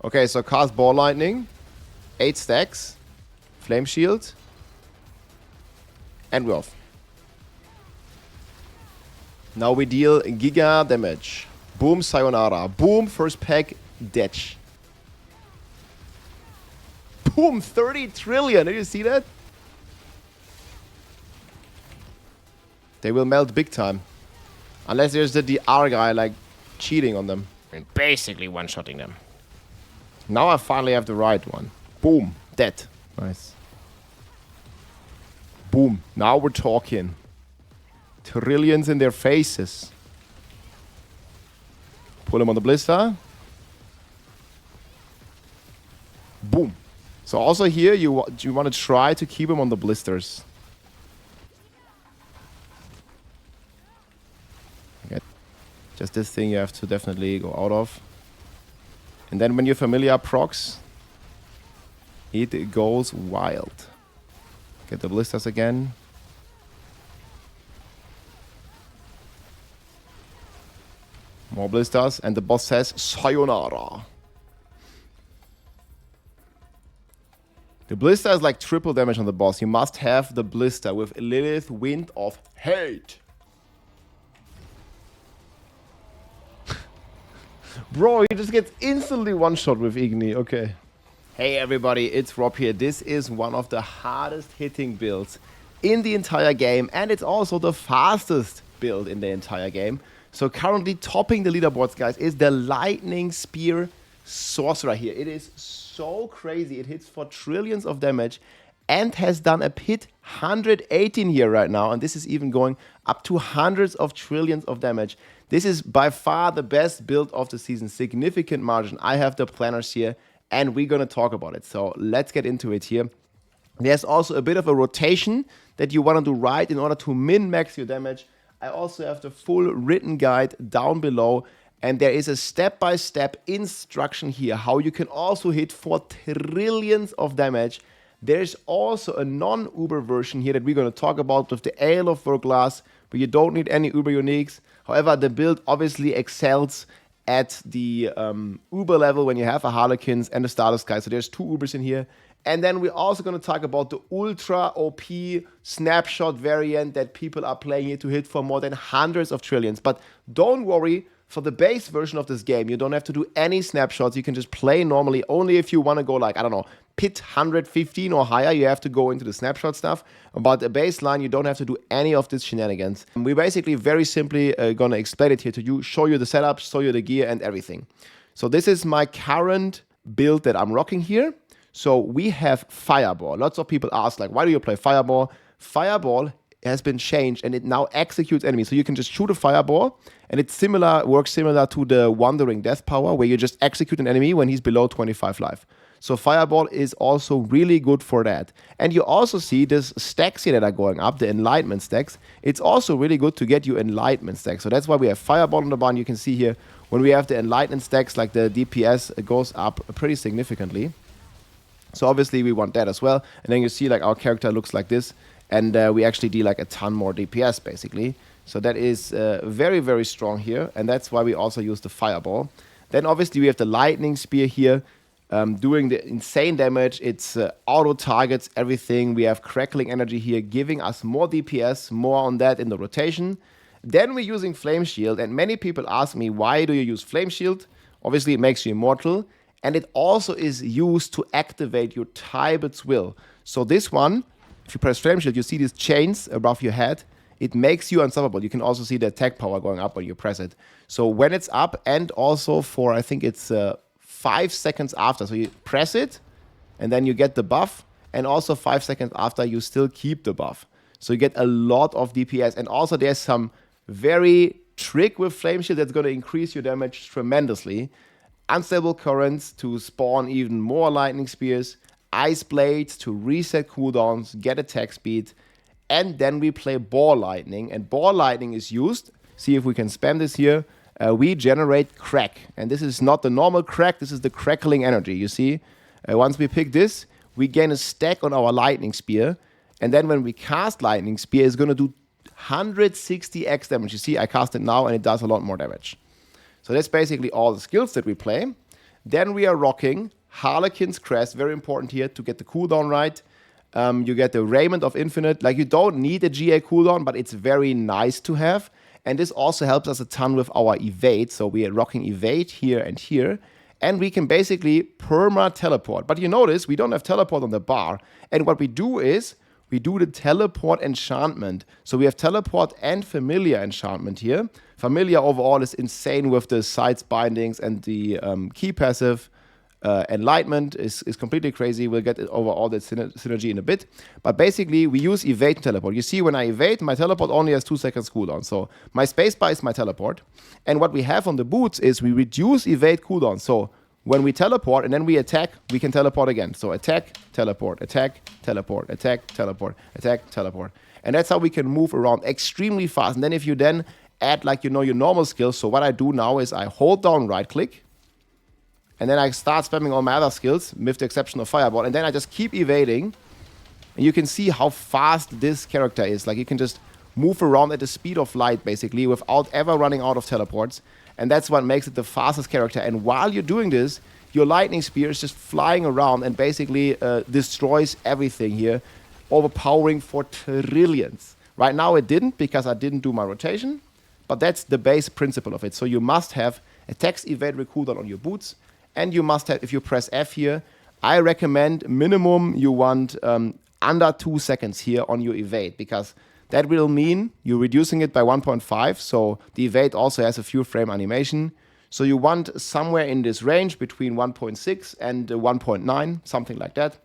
Okay, so cast Ball Lightning. 8 stacks. Flame Shield. And we're off. Now we deal Giga damage. Boom, sayonara. Boom, first pack, Detch. Boom, 30 trillion. Did you see that? They will melt big time. Unless there's the DR guy, like, cheating on them. And basically one-shotting them. Now I finally have the right one. Boom, dead. Nice. Boom, now we're talking. Trillions in their faces. Pull him on the blister. Boom. So also here, you want to try to keep him on the blisters. Okay. Just this thing you have to definitely go out of. And then when your familiar procs, it goes wild. Get the blisters again. More blisters, and the boss says, sayonara. The blister is like triple damage on the boss. You must have the blister with Lilith Wind of Hate. Bro, he just gets instantly one-shot with Igni. Okay. Hey everybody, it's Rob here. This is one of the hardest hitting builds in the entire game, and it's also the fastest build in the entire game. So currently topping the leaderboards, guys, is the Lightning Spear Sorcerer here. It is so crazy. It hits for trillions of damage and has done a hit 118 here right now. And this is even going up to hundreds of trillions of damage. This is by far the best build of the season. Significant margin. I have the planners here and we're going to talk about it. So let's get into it here. There's also a bit of a rotation that you want to do right in order to min-max your damage. I also have the full written guide down below, and there is a step-by-step instruction here how you can also hit for trillions of damage. There's also a non-Uber version here that we're going to talk about with the Ale of Verglas, but you don't need any Uber uniques. However, the build obviously excels at the Uber level when you have a Harlequins and a Stardust guy. So there's 2 Ubers in here. And then we're also going to talk about the ultra OP snapshot variant that people are playing here to hit for more than hundreds of trillions. But don't worry, for the base version of this game, you don't have to do any snapshots. You can just play normally. Only if you want to go like, I don't know, pit 115 or higher, you have to go into the snapshot stuff. But the baseline, you don't have to do any of this shenanigans. And we're basically very simply going to explain it here to you, show you the setup, show you the gear and everything. So this is my current build that I'm rocking here. So we have Fireball. Lots of people ask, like, why do you play Fireball? Fireball has been changed and it now executes enemies. So you can just shoot a Fireball and it works similar to the Wandering Death Power where you just execute an enemy when he's below 25 life. So Fireball is also really good for that. And you also see these stacks here that are going up, the Enlightenment stacks. It's also really good to get you Enlightenment stacks. So that's why we have Fireball on the barn. You can see here when we have the Enlightenment stacks, like the DPS, it goes up pretty significantly. So obviously we want that as well. And then you see like our character looks like this. And we actually deal like a ton more DPS basically. So that is very, very strong here. And that's why we also use the Fireball. Then obviously we have the Lightning Spear here. Doing the insane damage. It's auto targets everything. We have Crackling Energy here giving us more DPS. More on that in the rotation. Then we're using Flame Shield. And many people ask me, why do you use Flame Shield? Obviously it makes you immortal. And it also is used to activate your Tybet's Will. So this one, if you press Flame Shield, you see these chains above your head. It makes you unstoppable. You can also see the attack power going up when you press it. So when it's up and also for, I think it's 5 seconds after. So you press it and then you get the buff. And also 5 seconds after, you still keep the buff. So you get a lot of DPS. And also there's some very trick with Flame Shield that's going to increase your damage tremendously. Unstable Currents to spawn even more Lightning Spears, Ice Blades to reset cooldowns, get attack speed, and then we play Ball Lightning, and Ball Lightning is used, see if we can spam this here, we generate Crack, and this is not the normal Crack, this is the Crackling Energy, you see? Once we pick this, we gain a stack on our Lightning Spear, and then when we cast Lightning Spear, it's going to do 160x damage. You see, I cast it now, and it does a lot more damage. So that's basically all the skills that we play. Then we are rocking Harlequin's Crest, very important here to get the cooldown right. You get the Raiment of Infinite. Like, you don't need a GA cooldown, but it's very nice to have. And this also helps us a ton with our evade. So we are rocking evade here and here. And we can basically perma teleport. But you notice we don't have teleport on the bar. And what we do is we do the teleport enchantment. So we have teleport and familiar enchantment here. Familiar overall is insane with the sides bindings, and the key passive enlightenment is completely crazy. We'll get over all that synergy in a bit. But basically, we use evade and teleport. You see, when I evade, my teleport only has 2 seconds cooldown. So my spacebar is my teleport. And what we have on the boots is we reduce evade cooldown. So when we teleport and then we attack, we can teleport again. So attack, teleport, attack, teleport, attack, teleport, attack, teleport. And that's how we can move around extremely fast. And then if you then add, like, you know, your normal skills. So what I do now is I hold down right click. And then I start spamming all my other skills, with the exception of Fireball. And then I just keep evading. And you can see how fast this character is. Like, you can just move around at the speed of light, basically, without ever running out of teleports. And that's what makes it the fastest character. And while you're doing this, your lightning spear is just flying around and basically destroys everything here, overpowering for trillions. Right now it didn't, because I didn't do my rotation, but that's the base principle of it. So you must have attacks, evade, cooldown on your boots, and you must have, if you press F here, I recommend minimum you want under 2 seconds here on your evade, because that will mean you're reducing it by 1.5, so the evade also has a few frame animation. So you want somewhere in this range between 1.6 and 1.9, something like that.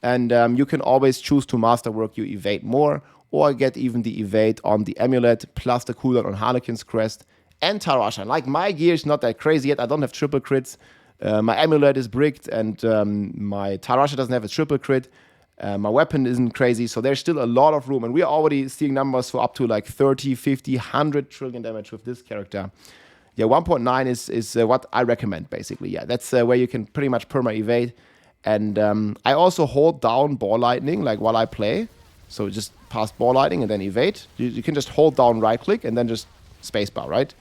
And you can always choose to masterwork your evade more, or get even the evade on the amulet, plus the cooldown on Harlequin's Crest and Tarasha. Like, my gear is not that crazy yet, I don't have triple crits. My amulet is bricked, and my Tarasha doesn't have a triple crit. My weapon isn't crazy, so there's still a lot of room. And we are already seeing numbers for up to like 30, 50, 100 trillion damage with this character. Yeah, 1.9 is what I recommend, basically. Yeah, that's where you can pretty much perma evade. And I also hold down Ball Lightning, like, while I play. So just past Ball Lightning and then evade. You can just hold down right click and then just spacebar, right?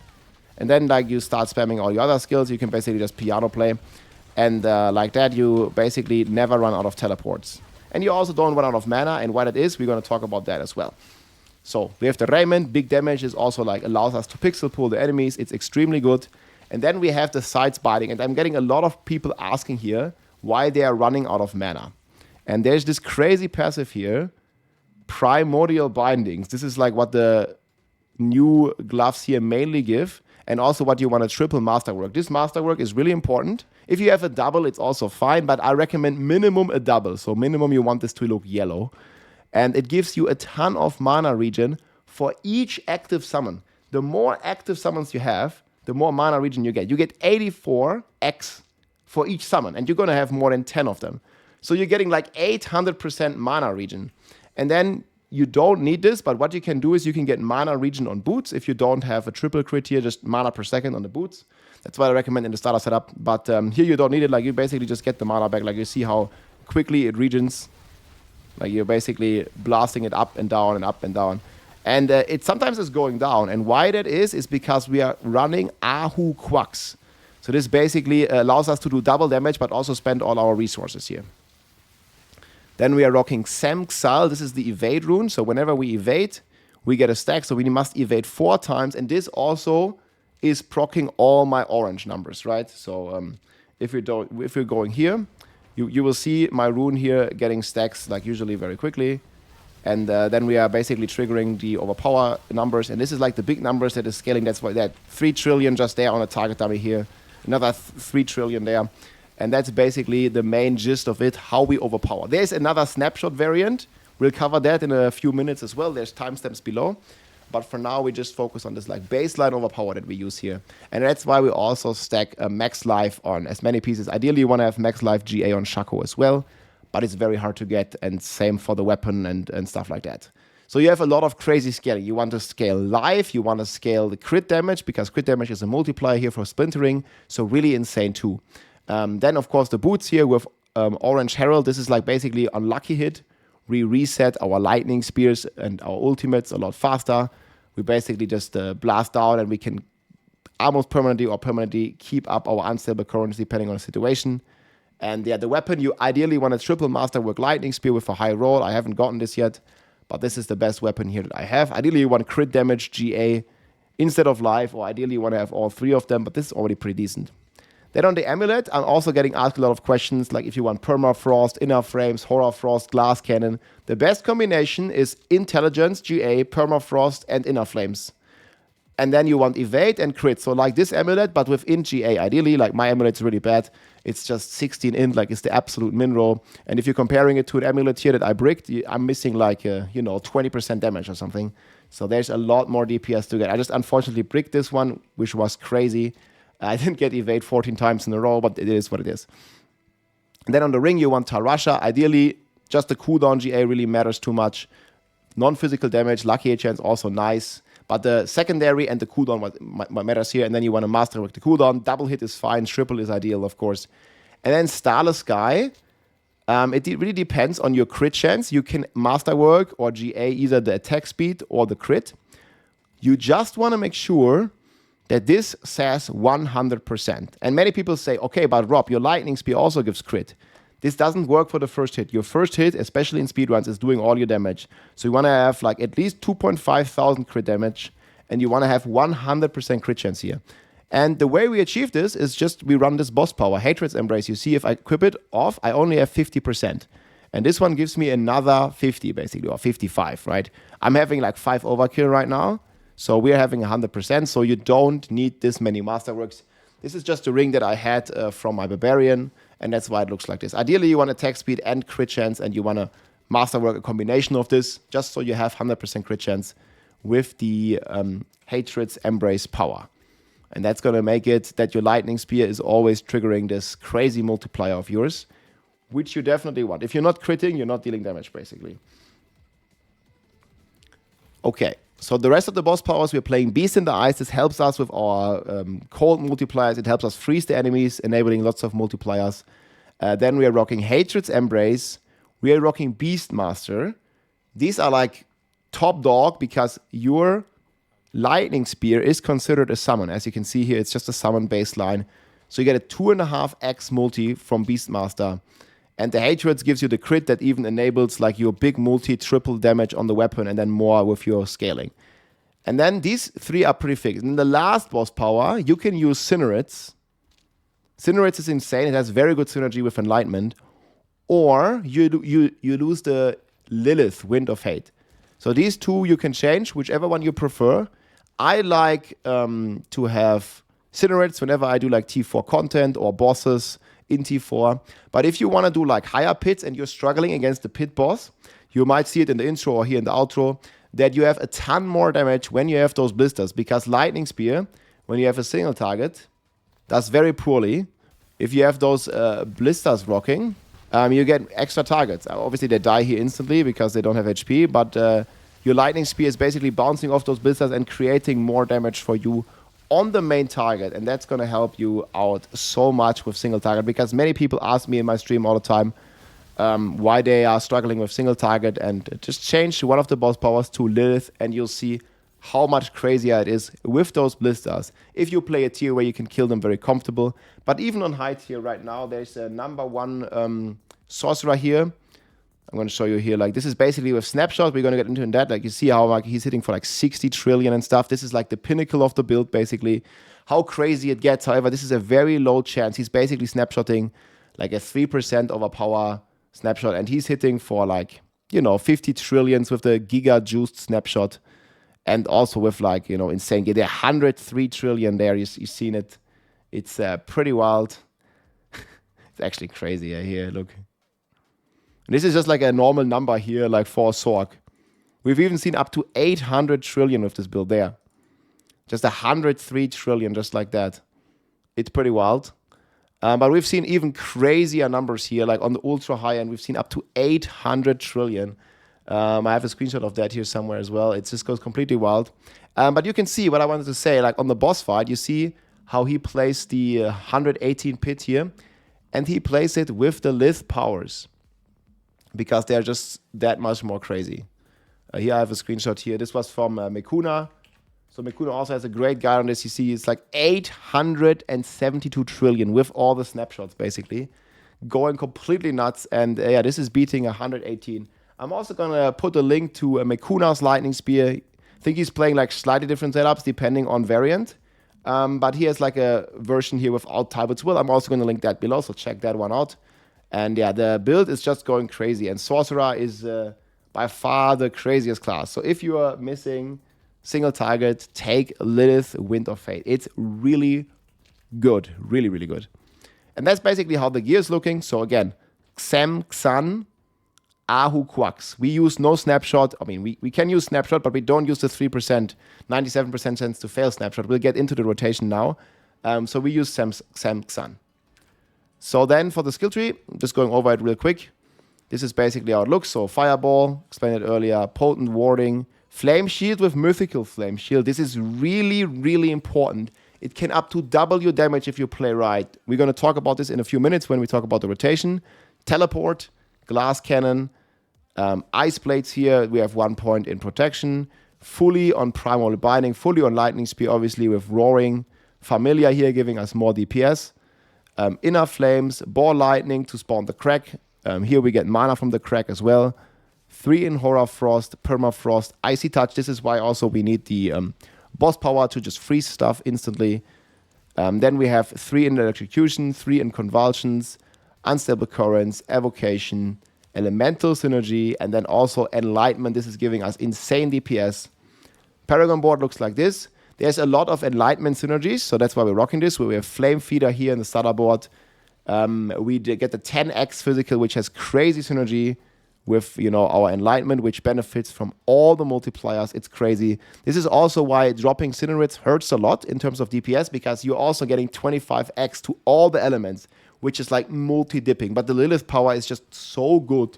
And then, like, you start spamming all your other skills. You can basically just piano play. And like that, you basically never run out of teleports. And you also don't run out of mana, and what it is, we're going to talk about that as well. So we have the Raiment, big damage, is also like allows us to pixel pull the enemies. It's extremely good. And then we have the sides biting, and I'm getting a lot of people asking here why they are running out of mana. And there's this crazy passive here, Primordial Bindings. This is like what the new gloves here mainly give, and also what you want to triple masterwork. This masterwork is really important. If you have a double, it's also fine, but I recommend minimum a double. So minimum you want this to look yellow. And it gives you a ton of mana regen for each active summon. The more active summons you have, the more mana regen you get. You get 84x for each summon, and you're going to have more than 10 of them. So you're getting like 800% mana regen. And then you don't need this, but what you can do is you can get mana regen on boots. If you don't have a triple crit here, just mana per second on the boots. That's what I recommend in the starter setup. But here you don't need it. Like, you basically just get the mana back. Like, you see how quickly it regens. Like, you're basically blasting it up and down and up and down. And it sometimes is going down. And why that is because we are running Ahu Quacks. So this basically allows us to do double damage, but also spend all our resources here. Then we are rocking Samxal. This is the evade rune. So whenever we evade, we get a stack. So we must evade 4 times. And this also is proccing all my orange numbers, right? So if you're going here, you will see my rune here getting stacks, like, usually very quickly. And then we are basically triggering the overpower numbers. And this is like the big numbers that is scaling. That's why that 3 trillion just there on a target dummy here. Another 3 trillion there. And that's basically the main gist of it, how we overpower. There's another snapshot variant. We'll cover that in a few minutes as well. There's timestamps below. But for now, we just focus on this like baseline overpower that we use here. And that's why we also stack a max life on as many pieces. Ideally, you want to have max life GA on Shaco as well. But it's very hard to get. And same for the weapon and stuff like that. So you have a lot of crazy scaling. You want to scale life. You want to scale the crit damage, because crit damage is a multiplier here for splintering. So really insane too. Then, of course, the boots here with Orange Herald. This is like basically unlucky hit. We reset our lightning spears and our ultimates a lot faster. We basically just blast down, and we can almost permanently or permanently keep up our unstable currency depending on the situation. And yeah, the weapon, you ideally want a triple masterwork lightning spear with a high roll. I haven't gotten this yet, but this is the best weapon here that I have. Ideally, you want crit damage, GA, instead of life, or ideally you want to have all three of them, but this is already pretty decent. Then on the amulet, I'm also getting asked a lot of questions, like if you want permafrost, inner frames, horror frost, glass cannon. The best combination is intelligence, GA, permafrost, and inner flames. And then you want evade and crit. So like this amulet, but within GA. Ideally, like my amulet's really bad. It's just 16 int, like it's the absolute min roll. And if you're comparing it to an amulet here that I bricked, I'm missing like, 20% damage or something. So there's a lot more DPS to get. I just unfortunately bricked this one, which was crazy. I didn't get evade 14 times in a row, but it is what it is. And then on the ring, you want Tarasha. Ideally, just the cooldown GA really matters too much. Non-physical damage, lucky chance, also nice. But the secondary and the cooldown what matters here. And then you want to masterwork the cooldown. Double hit is fine. Triple is ideal, of course. And then Starless Sky. It really depends on your crit chance. You can masterwork or GA either the attack speed or the crit. You just want to make sure that this says 100%. And many people say, okay, but Rob, your lightning spear also gives crit. This doesn't work for the first hit. Your first hit, especially in speedruns, is doing all your damage. So you want to have like at least 2,500 crit damage, and you want to have 100% crit chance here. And the way we achieve this is just we run this boss power, Hatred's Embrace. You see, if I equip it off, I only have 50%. And this one gives me another 50, basically, or 55, right? I'm having like 5 overkill right now. So we're having 100%, so you don't need this many masterworks. This is just a ring that I had from my Barbarian, and that's why it looks like this. Ideally, you want attack speed and crit chance, and you want to masterwork a combination of this, just so you have 100% crit chance with the Hatred's Embrace power. And that's going to make it that your Lightning Spear is always triggering this crazy multiplier of yours, which you definitely want. If you're not critting, you're not dealing damage, basically. Okay. So the rest of the boss powers, we're playing Beast in the Ice. This helps us with our cold multipliers. It helps us freeze the enemies, enabling lots of multipliers. Then we are rocking Hatred's Embrace. We are rocking Beastmaster. These are like top dog because your Lightning Spear is considered a summon. As you can see here, it's just a summon baseline. So you get a 2.5x multi from Beastmaster. And the Hatreds gives you the crit that even enables like your big multi-triple damage on the weapon and then more with your scaling. And then these three are pretty fixed. And the last boss power, you can use Cinerates. Cinerates is insane. It has very good synergy with Enlightenment. Or you lose the Lilith, Wind of Hate. So these two you can change, whichever one you prefer. I like to have Cinerates whenever I do like T4 content or bosses in T4. But if you want to do like higher pits and you're struggling against the pit boss, you might see it in the intro or here in the outro, that you have a ton more damage when you have those blisters, because Lightning Spear, when you have a single target, does very poorly. If you have those blisters rocking, you get extra targets. Obviously they die here instantly because they don't have HP, but your Lightning Spear is basically bouncing off those blisters and creating more damage for you on the main target, and that's going to help you out so much with single target, because many people ask me in my stream all the time why they are struggling with single target, and just change one of the boss powers to Lilith and you'll see how much crazier it is with those blisters if you play a tier where you can kill them very comfortable. But even on high tier right now, there's a #1 sorcerer here. I'm going to show you here, like, this is basically with snapshot. We're going to get into that. Like, you see how like he's hitting for like 60 trillion and stuff. This is like the pinnacle of the build, basically. How crazy it gets. However, this is a very low chance. He's basically snapshotting like a 3% overpower snapshot. And he's hitting for like, 50 trillions with the giga juiced snapshot. And also with like, insane. There are 103 trillion there. You've seen it. It's pretty wild. It's actually crazy here. Look. And this is just like a normal number here, like for a Sorg. We've even seen up to 800 trillion with this build there. Just 103 trillion, just like that. It's pretty wild. But we've seen even crazier numbers here, like on the ultra high end, we've seen up to 800 trillion. I have a screenshot of that here somewhere as well. It just goes completely wild. But you can see what I wanted to say, like on the boss fight, you see how he plays the 118 pit here, and he plays it with the Lith powers, because they're just that much more crazy. Here I have a screenshot here. This was from Mekuna. So Mekuna also has a great guide on this. You see it's like 872 trillion with all the snapshots, basically. Going completely nuts. And yeah, this is beating 118. I'm also going to put a link to Mekuna's Lightning Spear. I think he's playing like slightly different setups depending on variant. But he has like a version here without Talbot's Will. I'm also going to link that below, so check that one out. And yeah, the build is just going crazy. And Sorcerer is by far the craziest class. So if you are missing single target, take Lilith Wind of Fate. It's really good. Really, really good. And that's basically how the gear is looking. So again, Xem, Xan, Ahu, Quax. We use no snapshot. I mean, we can use snapshot, but we don't use the 3%, 97% chance to fail snapshot. We'll get into the rotation now. So we use Xem, Xan. So then for the skill tree, just going over it real quick. This is basically how it looks. So Fireball, explained it earlier, Potent Warding, Flame Shield with Mythical Flame Shield. This is really, really important. It can up to double your damage if you play right. We're going to talk about this in a few minutes when we talk about the rotation. Teleport, Glass Cannon, Ice Blades here. We have 1 point in protection. Fully on Primal Binding, fully on Lightning Spear, obviously with Roaring. Familiar here giving us more DPS. Inner Flames, Ball Lightning to spawn the Crack. Here we get mana from the Crack as well. 3 in Horror Frost, Permafrost, Icy Touch. This is why also we need the boss power to just freeze stuff instantly. Then we have 3 in Electrocution, 3 in Convulsions, Unstable Currents, Evocation, Elemental Synergy, and then also Enlightenment. This is giving us insane DPS. Paragon board looks like this. There's a lot of Enlightenment synergies, so that's why we're rocking this. We have Flame Feeder here in the starter board. We get the 10x physical, which has crazy synergy with, you know, our Enlightenment, which benefits from all the multipliers. It's crazy. This is also why dropping Cinerates hurts a lot in terms of DPS, because you're also getting 25x to all the elements, which is like multi-dipping. But the Lilith power is just so good.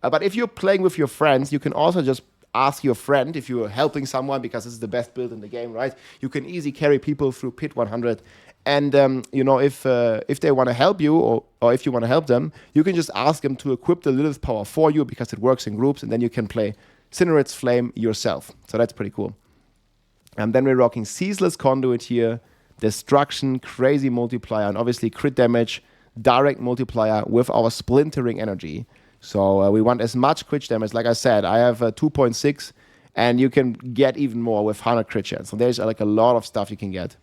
But if you're playing with your friends, you can also just ask your friend if you're helping someone, because this is the best build in the game, right? You can easily carry people through Pit 100. And, you know, if they want to help you, or if you want to help them, you can just ask them to equip the Lilith power for you, because it works in groups, and then you can play Cinerate's Flame yourself. So that's pretty cool. And then we're rocking Ceaseless Conduit here, Destruction, crazy multiplier, and obviously crit damage, direct multiplier with our Splintering Energy. So we want as much crit damage. Like I said, I have 2.6, and you can get even more with 100 crit chance. So there's like a lot of stuff you can get.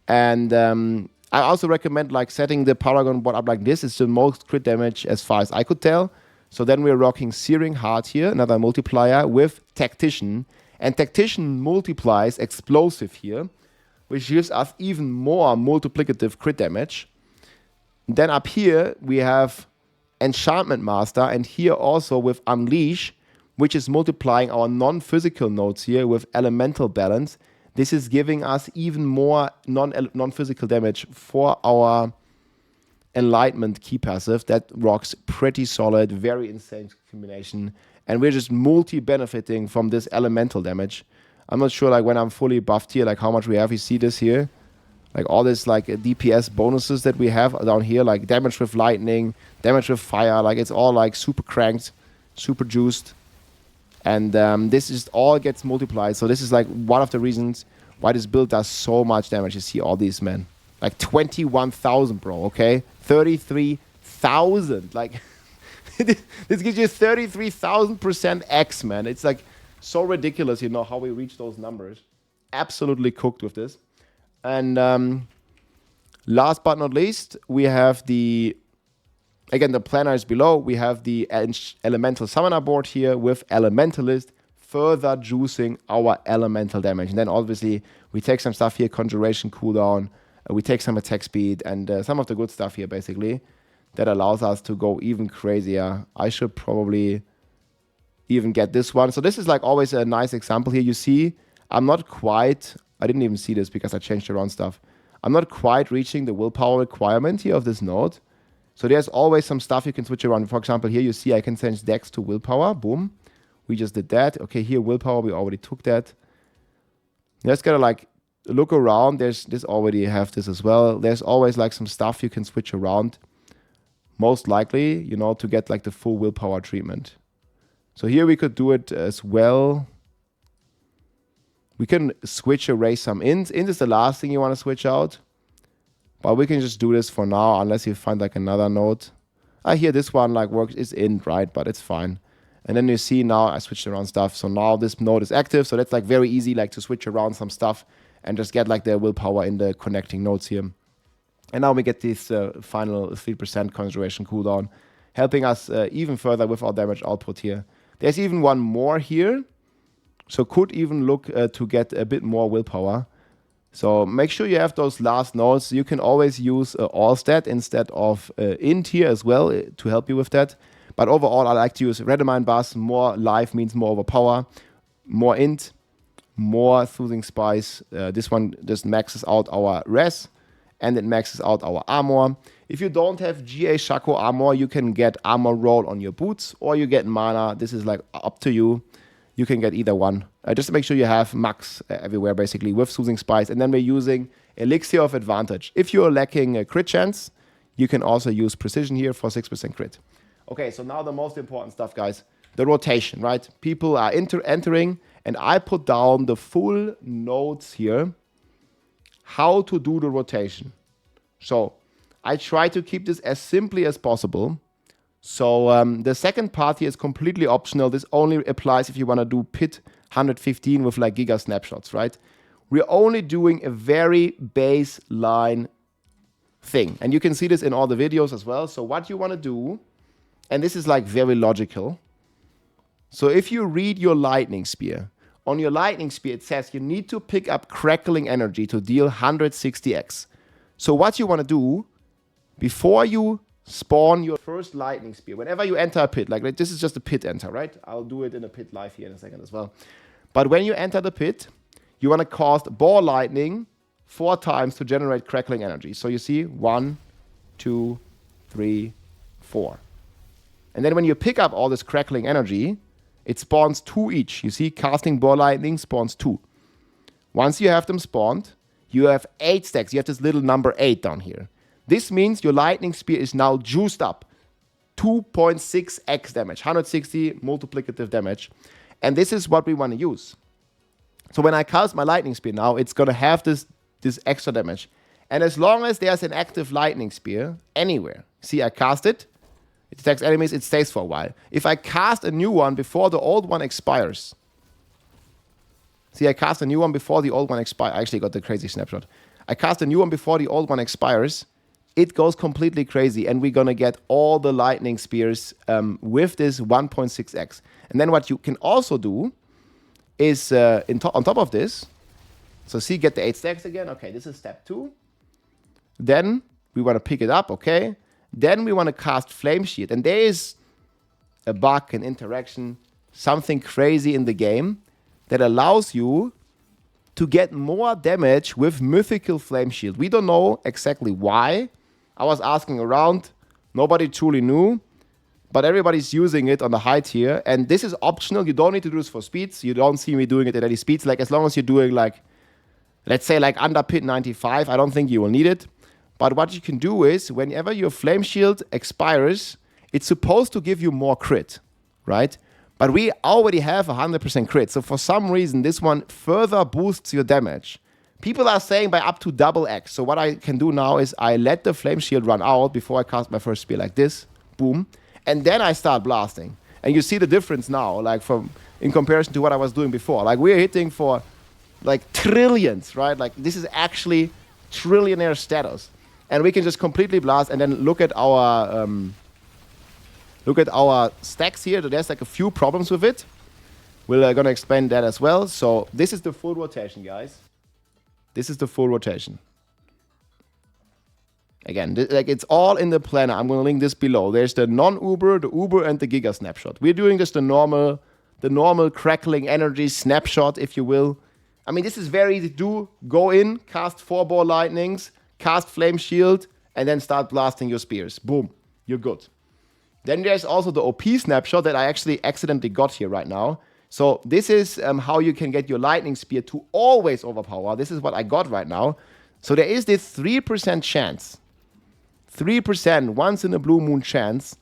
And I also recommend like setting the Paragon board up like this. It's the most crit damage as far as I could tell. So then we're rocking Searing Heart here, another multiplier with Tactician. And Tactician multiplies Explosive here, which gives us even more multiplicative crit damage. Then up here we have Enchantment Master, and here also with Unleash, which is multiplying our non-physical nodes here with Elemental Balance. This is giving us even more non-physical damage for our Enlightenment key passive. That rocks pretty solid, very insane combination. And we're just multi-benefiting from this elemental damage. I'm not sure like when I'm fully buffed here, like how much we have. You see this here? Like all this like DPS bonuses that we have down here, like damage with lightning, damage with fire, like it's all like super cranked, super juiced. And this just all gets multiplied. So this is like one of the reasons why this build does so much damage. You see all these, men. Like 21,000, bro, okay? 33,000. Like, this gives you 33,000% X, man. It's like so ridiculous, you know, how we reach those numbers. Absolutely cooked with this. And last but not least, we have the... Again, the planner is below. We have the Elemental Summoner board here with Elementalist, further juicing our elemental damage. And then obviously we take some stuff here, Conjuration cooldown, we take some attack speed, and some of the good stuff here basically that allows us to go even crazier. I should probably even get this one. So this is like always a nice example here. You see, I'm not quite, I didn't even see this because I changed around stuff. I'm not quite reaching the willpower requirement here of this node. So there's always some stuff you can switch around. For example, here you see I can change Dex to Willpower. Boom. We just did that. Okay, here Willpower, we already took that. Just gotta like look around. There's this already have this as well. There's always like some stuff you can switch around. Most likely, you know, to get like the full Willpower treatment. So here we could do it as well. We can switch array some ints. Int is the last thing you want to switch out. But we can just do this for now, unless you find like another node. Here, this one like works, is int, right? But it's fine. And then you see now I switched around stuff. So now this node is active. So that's like very easy, like to switch around some stuff and just get like the willpower in the connecting nodes here. And now we get this final 3% concentration cooldown, helping us even further with our damage output here. There's even one more here. So could even look to get a bit more willpower. So make sure you have those last nodes. You can always use all stat instead of int here as well to help you with that. But overall, I like to use Redemine bus. More life means more overpower. More int, more soothing spice. This one just maxes out our res and it maxes out our armor. If you don't have GA Shaco armor, you can get armor roll on your boots or you get mana. This is like up to you. You can get either one. Just to make sure you have max everywhere basically with soothing spice. And then we're using elixir of advantage. If you're lacking a crit chance, you can also use precision here for 6% crit. Okay, so now the most important stuff, guys. The rotation, right? People are entering, and I put down the full notes here, how to do the rotation. So I try to keep this as simply as possible. So the second part here is completely optional. This only applies if you want to do pit 115 with like giga snapshots, right? We're only doing a very baseline thing. And you can see this in all the videos as well. So what you want to do, and this is like very logical. So if you read your lightning spear, on your lightning spear it says you need to pick up crackling energy to deal 160x. So what you want to do, before you spawn your first lightning spear, whenever you enter a pit, like this is just a pit enter, right? I'll do it in a pit live here in a second as well. But when you enter the pit, you want to cast ball lightning 4 times to generate crackling energy. So you see 1, 2, 3, 4. And then when you pick up all this crackling energy, it spawns 2 each. You see, casting ball lightning spawns 2. Once you have them spawned, you have 8 stacks. You have this little number 8 down here. This means your lightning spear is now juiced up. 2.6x damage, 160 multiplicative damage. And this is what we want to use. So when I cast my lightning spear now, it's going to have this extra damage. And as long as there's an active lightning spear anywhere, see, I cast it, it attacks enemies, it stays for a while. If I cast a new one before the old one expires, see, I cast a new one before the old one expires. I actually got the crazy snapshot. I cast a new one before the old one expires. It goes completely crazy, and we're going to get all the lightning spears with this 1.6x. And then what you can also do is, on top of this, so see, get the 8 stacks again. Okay, this is step 2. Then we want to pick it up, okay? Then we want to cast Flame Shield. And there is a bug, an interaction, something crazy in the game that allows you to get more damage with Mythical Flame Shield. We don't know exactly why. I was asking around. Nobody truly knew. But everybody's using it on the high tier. And this is optional. You don't need to do this for speeds. You don't see me doing it at any speeds. Like, as long as you're doing, like, let's say, like, under pit 95, I don't think you will need it. But what you can do is, whenever your Flame Shield expires, it's supposed to give you more crit, right? But we already have 100% crit. So for some reason, this one further boosts your damage. People are saying by up to double X. So what I can do now is I let the Flame Shield run out before I cast my first spear like this. Boom. And then I start blasting. And you see the difference now, like in comparison to what I was doing before. Like, we're hitting for like trillions, right? Like, this is actually trillionaire status. And we can just completely blast and then look at our stacks here. There's like a few problems with it. We're going to explain that as well. So this is the full rotation, guys. This is the full rotation. Again, like, it's all in the planner. I'm going to link this below. There's the non-Uber, the Uber, and the Giga snapshot. We're doing just the normal crackling energy snapshot, if you will. I mean, this is very easy to do. Go in, cast 4 ball lightnings, cast Flame Shield, and then start blasting your spears. Boom, you're good. Then there's also the OP snapshot that I actually accidentally got here right now. So this is how you can get your lightning spear to always overpower. This is what I got right now. So there is this 3% chance, 3% once in a blue moon chance,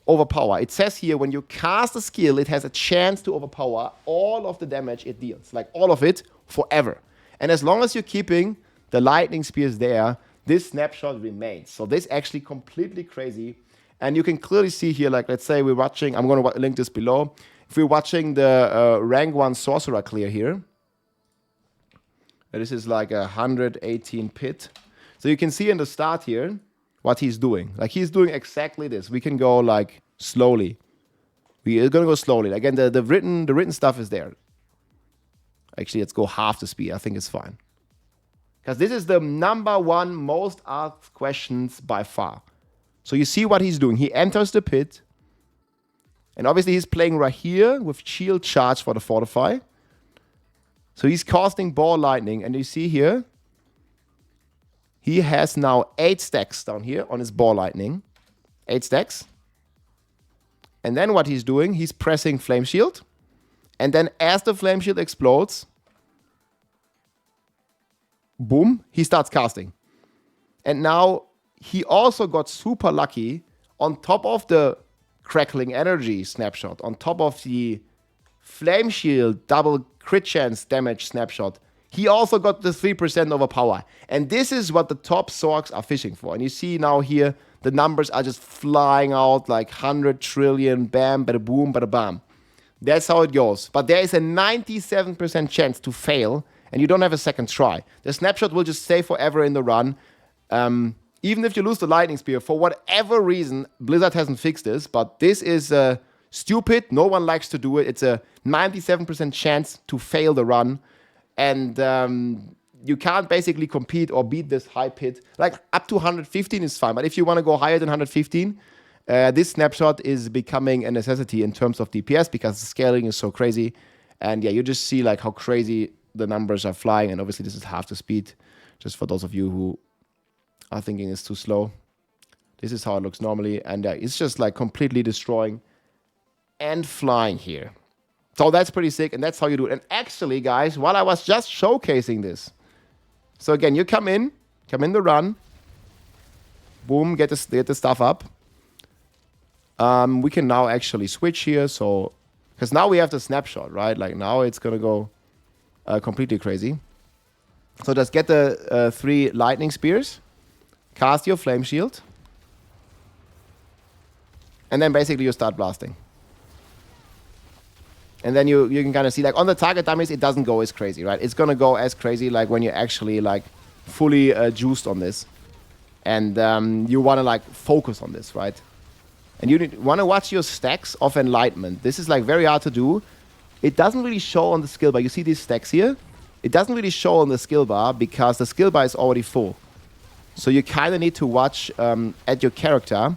overpower. It says here, when you cast a skill, it has a chance to overpower all of the damage it deals. Like, all of it, forever. And as long as you're keeping the lightning spears there, this snapshot remains. So this is actually completely crazy. And you can clearly see here, like, let's say we're watching, I'm going to link this below. If we're watching the rank 1 sorcerer clear here, this is like 118 pit. So you can see in the start here what he's doing. Like, he's doing exactly this. We can go like slowly. We're going to go slowly. Again, the written stuff is there. Actually, let's go half the speed. I think it's fine. Because this is the #1 most asked questions by far. So you see what he's doing. He enters the pit. And obviously he's playing right here with shield charge for the fortify. So he's casting ball lightning. And you see here, he has now 8 stacks down here on his ball lightning. 8 stacks. And then what he's doing, he's pressing flame shield. And then as the flame shield explodes, boom, he starts casting. And now he also got super lucky on top of the crackling energy snapshot, on top of the flame shield double crit chance damage snapshot. He also got the 3% overpower. And this is what the top sorks are fishing for. And you see now here, the numbers are just flying out like 100 trillion, bam, bada boom, bada bam. That's how it goes. But there is a 97% chance to fail, and you don't have a second try. The snapshot will just stay forever in the run. Even if you lose the lightning spear, for whatever reason, Blizzard hasn't fixed this, but this is stupid. No one likes to do it. It's a 97% chance to fail the run. And you can't basically compete or beat this high pit. Like, up to 115 is fine, but if you want to go higher than 115, this snapshot is becoming a necessity in terms of DPS because the scaling is so crazy. And yeah, you just see like how crazy the numbers are flying. And obviously this is half the speed, just for those of you who are thinking it's too slow. This is how it looks normally. And it's just like completely destroying and flying here. So that's pretty sick. And that's how you do it. And actually, guys, while I was just showcasing this. So again, you come in the run. Boom, get the stuff up. We can now actually switch here. So, because now we have the snapshot, right? Like now it's going to go completely crazy. So just get the 3 lightning spears. Cast your flame shield. And then basically you start blasting. And then you can kind of see, like on the target dummies, it doesn't go as crazy, right? It's going to go as crazy like when you're actually like fully juiced on this. And you want to like focus on this, right? And you want to watch your stacks of enlightenment. This is like very hard to do. It doesn't really show on the skill bar. You see these stacks here? It doesn't really show on the skill bar because the skill bar is already full. So you kind of need to watch at your character.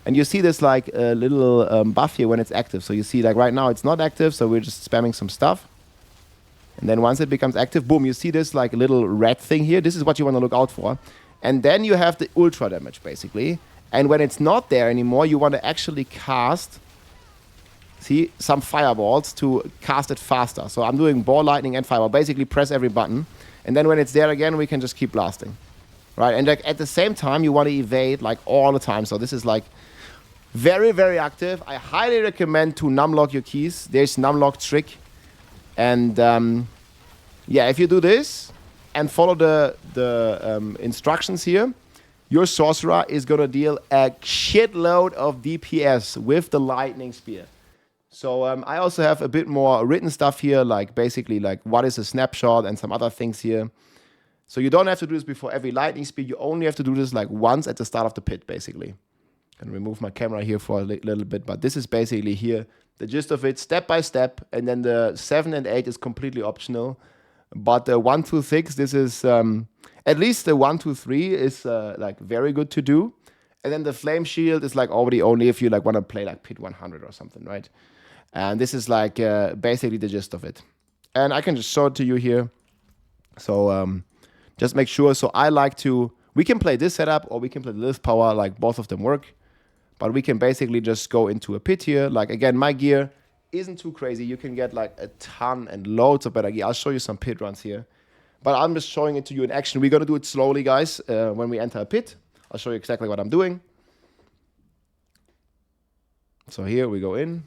And you see this like little buff here when it's active. So you see like right now it's not active. So we're just spamming some stuff. And then once it becomes active, boom, you see this like little red thing here. This is what you want to look out for. And then you have the ultra damage basically. And when it's not there anymore, you want to actually cast, see, some fireballs to cast it faster. So I'm doing ball lightning and fireball. Basically press every button. And then when it's there again, we can just keep blasting. Right? And like, at the same time, you want to evade like all the time. So this is like very, very active. I highly recommend to numlock your keys. There's numlock trick. And yeah, if you do this and follow the instructions here, your sorcerer is going to deal a shitload of DPS with the lightning spear. So I also have a bit more written stuff here, like basically like what is a snapshot and some other things here. So you don't have to do this before every lightning speed. You only have to do this like once at the start of the pit, basically. I can remove my camera here for a little bit, but this is basically here the gist of it, step by step. And then the 7 and 8 is completely optional. But the 1, 2, 6, this is at least the 1, 2, 3 is like very good to do. And then the flame shield is like already only if you like want to play like pit 100 or something, right? And this is like basically the gist of it. And I can just show it to you here. So just make sure. So I like to, we can play this setup or we can play this power, like both of them work. But we can basically just go into a pit here. Like again, my gear isn't too crazy. You can get like a ton and loads of better gear. I'll show you some pit runs here. But I'm just showing it to you in action. We're going to do it slowly, guys, when we enter a pit. I'll show you exactly what I'm doing. So here we go in.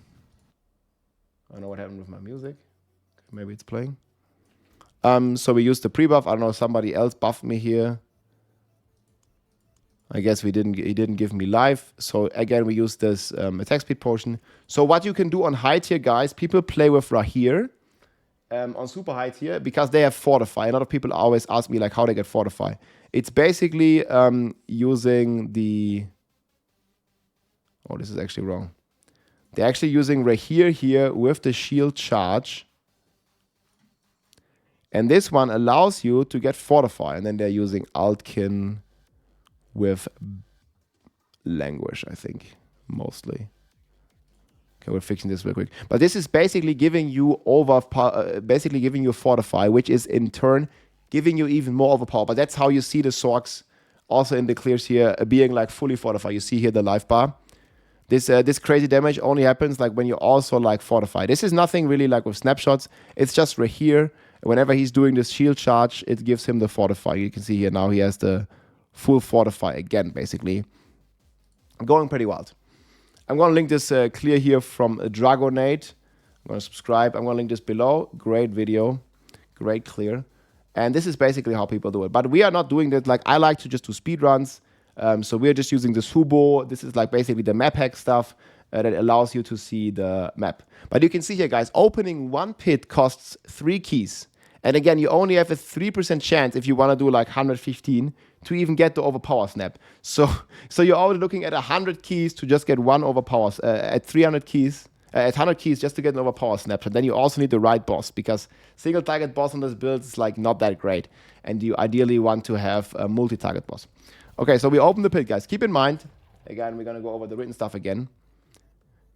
I don't know what happened with my music. Maybe it's playing. So we used the pre-buff. I don't know, somebody else buffed me here. I guess he didn't give me life. So again, we use this attack speed potion. So what you can do on high tier, guys, people play with Rahir on super high tier because they have Fortify. A lot of people always ask me like how they get Fortify. It's basically using the... Oh, this is actually wrong. They're actually using Rahir here with the shield charge. And this one allows you to get Fortify. And then they're using Altkin with Languish, I think, mostly. Okay, we're fixing this real quick. But this is basically giving you Fortify, which is in turn giving you even more overpower. But that's how you see the Sorks also in the clears here being like fully Fortify. You see here the life bar. This crazy damage only happens like when you also like Fortify. This is nothing really like with snapshots. It's just right here. Whenever he's doing this shield charge, it gives him the Fortify. You can see here now he has the full Fortify again, basically. Going pretty wild. I'm going to link this clear here from Dragonade. I'm going to subscribe. I'm going to link this below. Great video. Great clear. And this is basically how people do it. But we are not doing that. Like, I like to just do speed runs. So we're just using the Subo. This is like basically the map hack stuff that allows you to see the map. But you can see here, guys, opening one pit costs 3 keys. And again, you only have a 3% chance if you want to do like 115 to even get the overpower snap. So you're already looking at 100 keys to just get one overpower, at 300 keys, at 100 keys just to get an overpower snap. And then you also need the right boss because single target boss on this build is like not that great. And you ideally want to have a multi-target boss. Okay, so we open the pit, guys. Keep in mind, again, we're going to go over the written stuff again.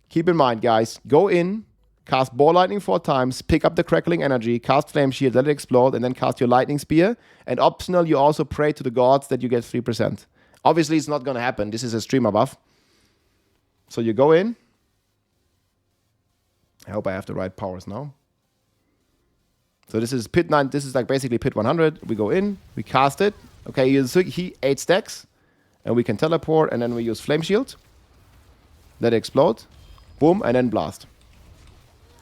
Keep in mind, guys, go in, cast Ball Lightning 4 times, pick up the Crackling Energy, cast Flame Shield, let it explode, and then cast your Lightning Spear. And optional, you also pray to the gods that you get 3%. Obviously, it's not going to happen. This is a streamer buff. So you go in. I hope I have the right powers now. So this is pit 9. This is like basically pit 100. We go in, we cast it. Okay, you use 8 stacks, and we can teleport, and then we use Flame Shield. Let it explode. Boom, and then blast.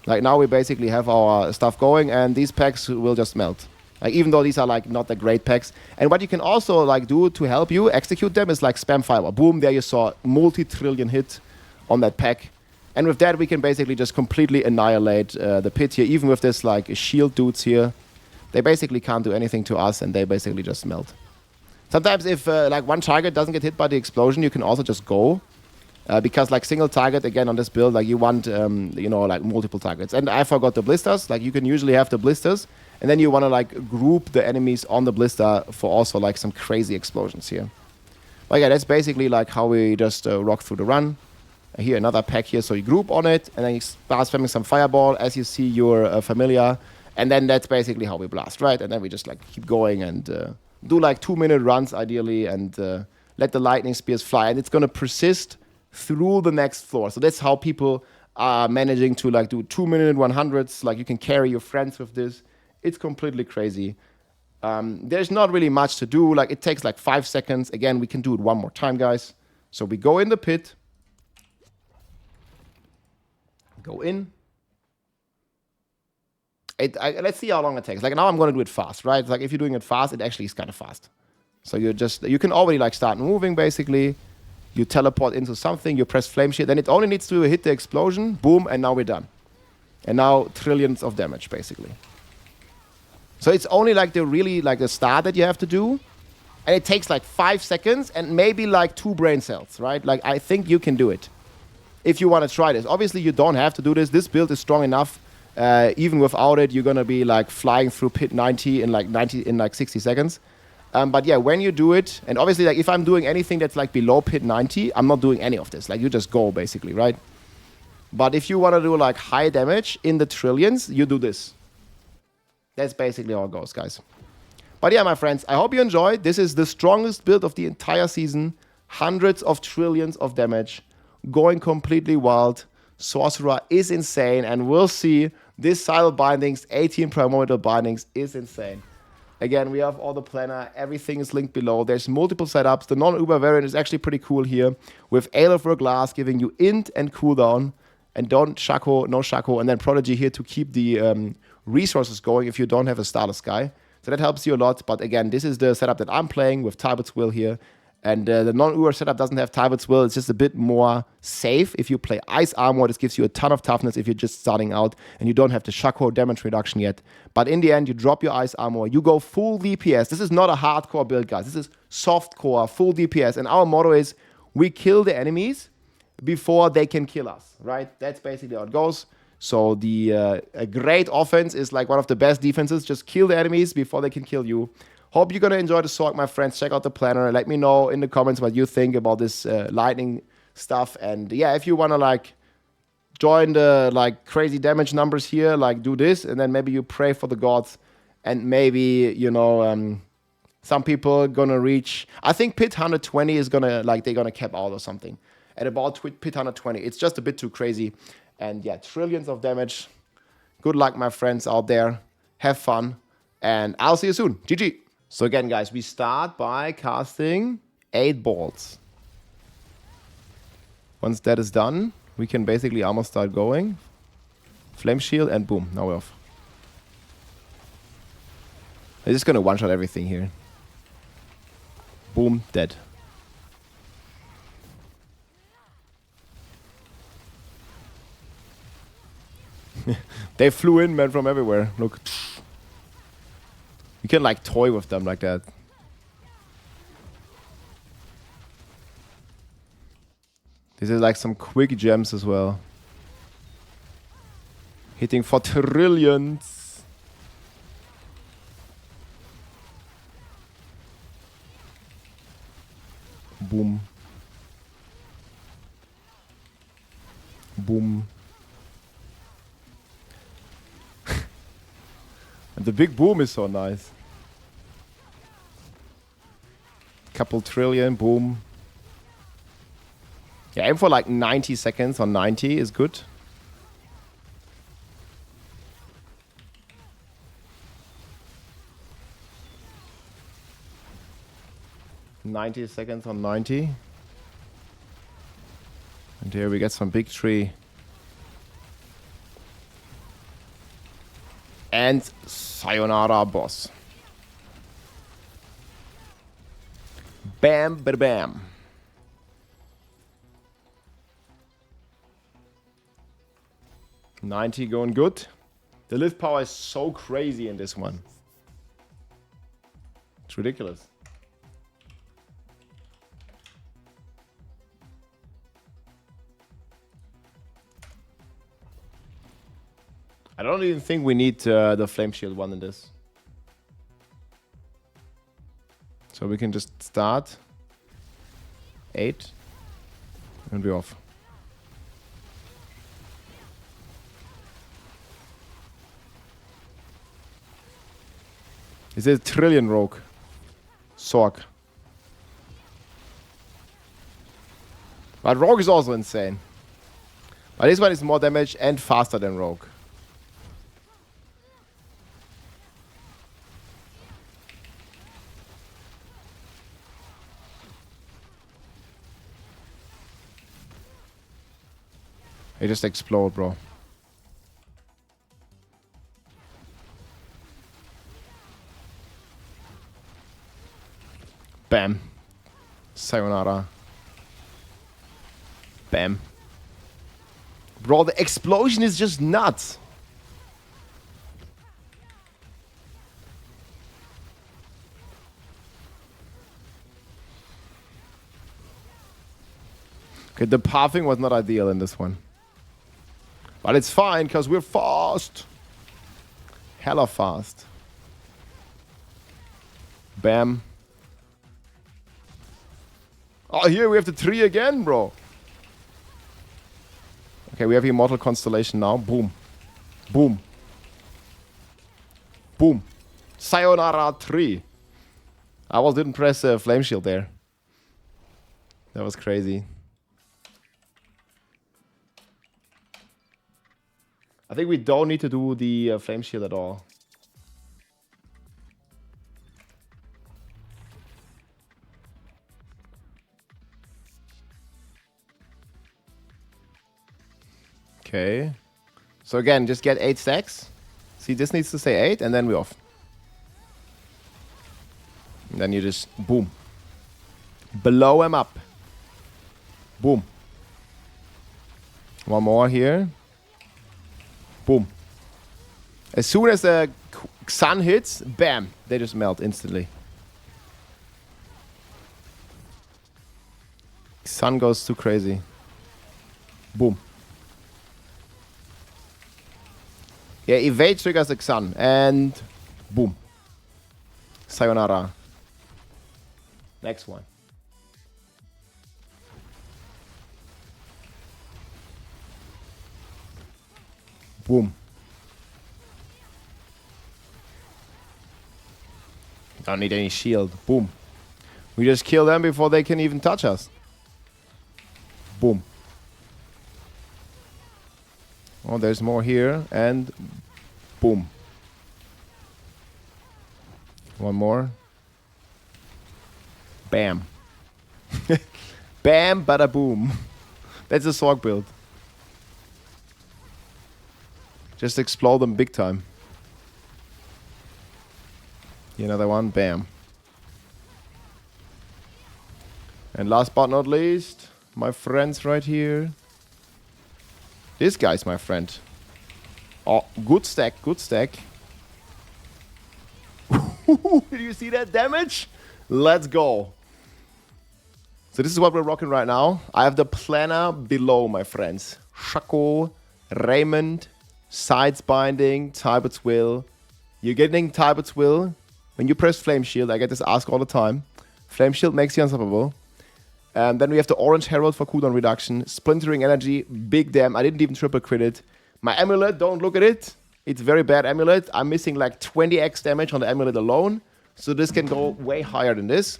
Like now we basically have our stuff going, and these packs will just melt. Like even though these are like not the great packs. And what you can also like do to help you execute them is like spam fireball. Boom, there you saw multi-trillion hit on that pack. And with that we can basically just completely annihilate the pit here. Even with this like shield dudes here, they basically can't do anything to us, and they basically just melt. Sometimes if like one target doesn't get hit by the explosion, you can also just go. Because like single target, again, on this build, like you want, you know, like multiple targets. And I forgot the blisters. Like you can usually have the blisters. And then you want to like group the enemies on the blister for also like some crazy explosions here. But yeah, that's basically like how we just rock through the run. Here, another pack here. So you group on it, and then you start spamming some fireball as you see your familiar. And then that's basically how we blast, right? And then we just like keep going and do like 2-minute runs ideally, and let the lightning spears fly. And it's going to persist through the next floor. So that's how people are managing to like do 2-minute 100s. Like you can carry your friends with this. It's completely crazy. There's not really much to do. Like it takes like 5 seconds. Again, we can do it one more time, guys. So we go in the pit. Go in. Let's see how long it takes. Like now I'm going to do it fast, right? Like if you're doing it fast, it actually is kind of fast. So you can already like start moving basically. You teleport into something, you press Flame Shield, then it only needs to hit the explosion, boom, and now we're done. And now trillions of damage basically. So it's only like the start that you have to do, and it takes like 5 seconds and maybe like 2 brain cells, right? Like I think you can do it if you want to try this. Obviously you don't have to do this. This build is strong enough. Even without it, you're gonna be like flying through pit 90 in like 60 seconds. But yeah, when you do it, and obviously like if I'm doing anything that's like below pit 90, I'm not doing any of this. Like you just go basically, right? But if you want to do like high damage in the trillions, you do this. That's basically how it goes, guys. But yeah, my friends, I hope you enjoyed. This is the strongest build of the entire season. Hundreds of trillions of damage. Going completely wild. Sorcerer is insane, and we'll see. This Silent Bindings, 18 Primordial Bindings is insane. Again, we have all the planner. Everything is linked below. There's multiple setups. The non-Uber variant is actually pretty cool here, with Ale of Glass giving you int and cooldown, and don't Shaco, no Shaco, and then Prodigy here to keep the resources going if you don't have a Starless Sky. So that helps you a lot. But again, this is the setup that I'm playing with Talbot's Will here. And the non-Ur setup doesn't have Talbot's Will. It's just a bit more safe. If you play Ice Armor, this gives you a ton of toughness if you're just starting out and you don't have the Shaco damage reduction yet. But in the end, you drop your Ice Armor. You go full DPS. This is not a hardcore build, guys. This is softcore, full DPS. And our motto is we kill the enemies before they can kill us, right? That's basically how it goes. So a great offense is like one of the best defenses. Just kill the enemies before they can kill you. Hope you're going to enjoy the Sorg, my friends. Check out the planner. Let me know in the comments what you think about this lightning stuff. And yeah, if you want to like join the like crazy damage numbers here, like do this. And then maybe you pray for the gods. And maybe, you know, some people going to reach. I think pit 120 is going to like they're going to cap out or something. At about pit 120. It's just a bit too crazy. And yeah, trillions of damage. Good luck, my friends out there. Have fun. And I'll see you soon. GG. So again, guys, we start by casting 8 bolts. Once that is done, we can basically almost start going. Flame shield and boom. Now we're off. I'm just going to one-shot everything here. Boom. Dead. They flew in, man, from everywhere. Look. You can, like, toy with them like that. This is, like, some quick gems as well. Hitting for trillions. Boom. Boom. And the big boom is so nice. Couple trillion, boom. Yeah, aim for like 90 seconds or 90 is good. $90 seconds on 90. And here we get some big tree. And sayonara, boss. Bam, bada bam. $90 going good. The lift power is so crazy in this one. It's ridiculous. I don't even think we need the flame shield one in this. So we can just start 8 and we're off. Is it a trillion rogue? Sorg. But rogue is also insane. But this one is more damage and faster than rogue. They just explode, bro. Bam. Sayonara. Bam. Bro, the explosion is just nuts. Okay, the pathing was not ideal in this one. But it's fine, because we're fast. Hella fast. Bam. Oh, here we have the tree again, bro. Okay, we have Immortal Constellation now. Boom. Boom. Boom. Sayonara tree. I didn't press Flame Shield there. That was crazy. I think we don't need to do the Flame Shield at all. Okay. So again, just get 8 stacks. See, this needs to say 8, and then we're off. And then you just, boom. Blow him up. Boom. One more here. Boom. As soon as the sun hits, bam, they just melt instantly. Sun goes too crazy. Boom. Yeah, evade triggers the sun, and boom. Sayonara. Next one. Boom. Don't need any shield. Boom. We just kill them before they can even touch us. Boom. Oh, there's more here. And boom. One more. Bam. Bam, bada boom. That's a Sorg build. Just explode them big time. Another one. Bam. And last but not least, my friends right here. This guy's my friend. Oh, good stack, good stack. Do you see that damage? Let's go. So this is what we're rocking right now. I have the planner below, my friends. Shaco, Raymond, Sides Binding, Talbot's Will. You're getting Talbot's Will. When you press Flame Shield, I get this ask all the time. Flame Shield makes you unstoppable. Then we have the Orange Herald for cooldown reduction. Splintering Energy, big damn. I didn't even triple crit it. My Amulet, don't look at it. It's very bad Amulet. I'm missing like 20x damage on the Amulet alone. So this can go way higher than this.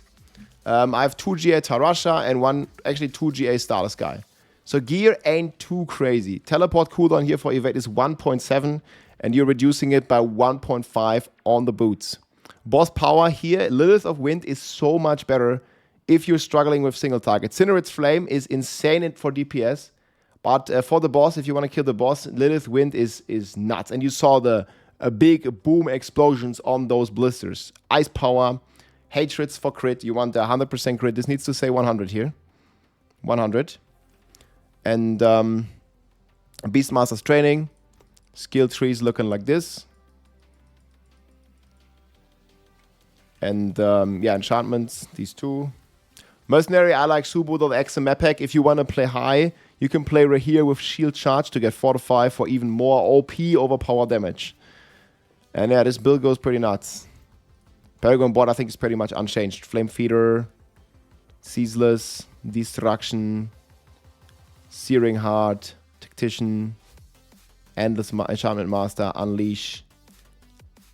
I have 2 GA Tarasha and actually 2 GA Starless Guy. So gear ain't too crazy. Teleport cooldown here for evade is 1.7 and you're reducing it by 1.5 on the boots. Boss power here, Lilith of Wind is so much better if you're struggling with single target. Cinerate's Flame is insane for DPS, but for the boss, if you want to kill the boss, Lilith Wind is nuts. And you saw the big boom explosions on those blisters. Ice power, Hatreds for crit. You want the 100% crit. This needs to say 100 here. 100. And Beastmaster's Training. Skill trees looking like this. And yeah, enchantments, these two. Mercenary, I like Subo.exe and map pack. If you want to play high, you can play Rahir with shield charge to get 4 to 5 for even more OP overpower damage. And yeah, this build goes pretty nuts. Paragon bot, I think, is pretty much unchanged. Flame Feeder, Ceaseless, Destruction, Searing Heart, Tactician, Endless Enchantment Master, Unleash,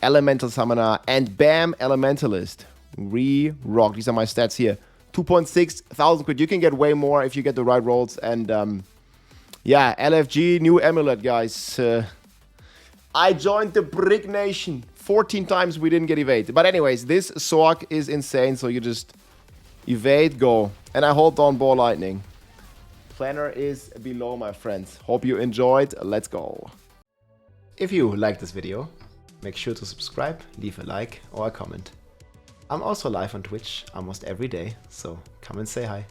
Elemental Summoner, and bam, Elementalist. Re-rock. These are my stats here. 2,600 crit. You can get way more if you get the right rolls. And yeah, LFG, new Amulet, guys. I joined the Brick Nation. 14 times we didn't get evade. But anyways, this Sorg is insane. So you just evade, go. And I hold on Ball Lightning. Planner is below, my friends. Hope you enjoyed. Let's go. If you liked this video, make sure to subscribe, leave a like or a comment. I'm also live on Twitch almost every day, so come and say hi.